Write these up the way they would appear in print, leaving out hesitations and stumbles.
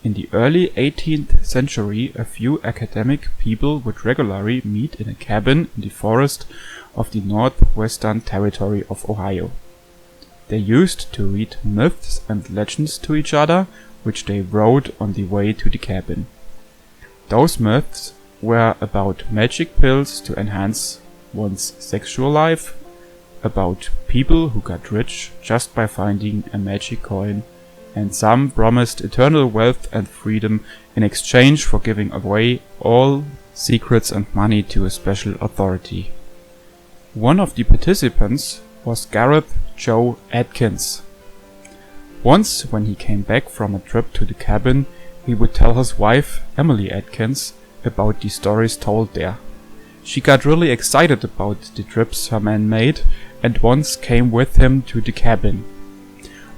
In the early 18th century, a few academic people would regularly meet in a cabin in the forest of the Northwestern Territory of Ohio. They used to read myths and legends to each other, which they wrote on the way to the cabin. Those myths were about magic pills to enhance one's sexual life, about people who got rich just by finding a magic coin, and some promised eternal wealth and freedom in exchange for giving away all secrets and money to a special authority. One of the participants was Gareth Joe Atkins. Once, when he came back from a trip to the cabin, he would tell his wife, Emily Atkins, about the stories told there. She got really excited about the trips her man made and once came with him to the cabin.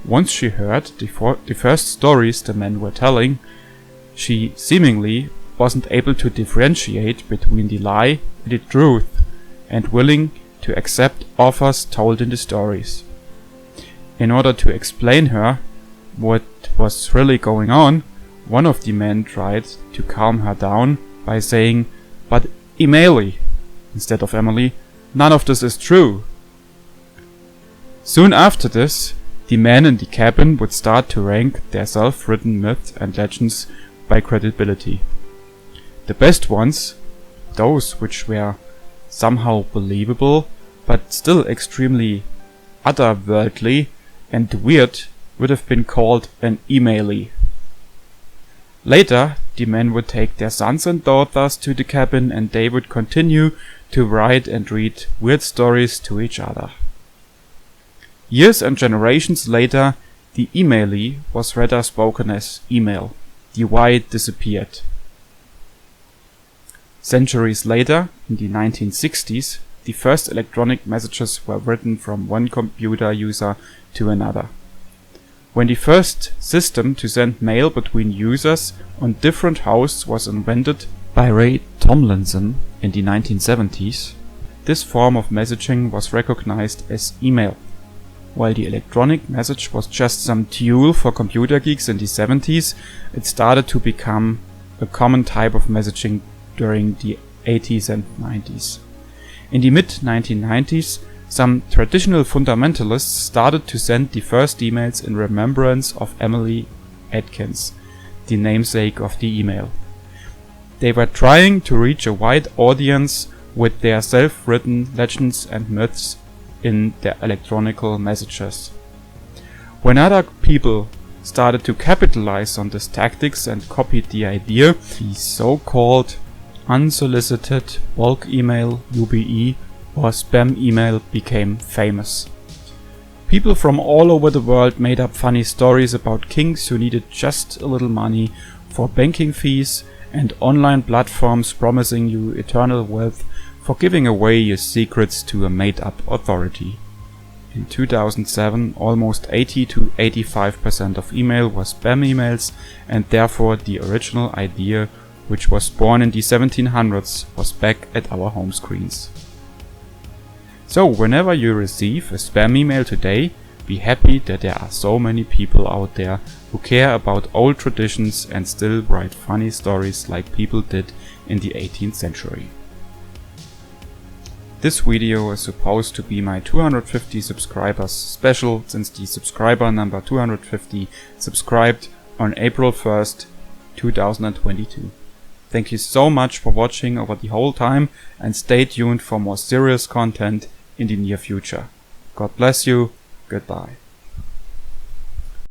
Once she heard the first stories the men were telling, she seemingly wasn't able to differentiate between the lie and the truth, and willing to accept offers told in the stories. In order to explain her what was really going on, one of the men tried to calm her down by saying, "But Emily," instead of Emily, "none of this is true." Soon after this, the men in the cabin would start to rank their self-written myths and legends by credibility. The best ones, those which were somehow believable but still extremely otherworldly and weird, would have been called an emaily. Later, the men would take their sons and daughters to the cabin and they would continue to write and read weird stories to each other. Years and generations later, the emaily was rather spoken as email. The Y disappeared. Centuries later, in the 1960s, the first electronic messages were written from one computer user to another. When the first system to send mail between users on different hosts was invented by Ray Tomlinson in the 1970s, this form of messaging was recognized as email. While the electronic message was just some tool for computer geeks in the 70s, it started to become a common type of messaging during the 80s and 90s. In the mid-1990s, some traditional fundamentalists started to send the first emails in remembrance of Emily Atkins, the namesake of the email. They were trying to reach a wide audience with their self-written legends and myths in their electronic messages. When other people started to capitalize on these tactics and copied the idea, the so-called unsolicited bulk email (UBE) or spam email became famous. People from all over the world made up funny stories about kings who needed just a little money for banking fees and online platforms promising you eternal wealth for giving away your secrets to a made-up authority. In 2007, almost 80 to 85% of email was spam emails, and therefore the original idea, which was born in the 1700s, was back at our home screens. So whenever you receive a spam email today, be happy that there are so many people out there who care about old traditions and still write funny stories like people did in the 18th century. This video is supposed to be my 250 subscribers special, since the subscriber number 250 subscribed on April 1st, 2022. Thank you so much for watching over the whole time, and stay tuned for more serious content in the near future. God bless you. Goodbye.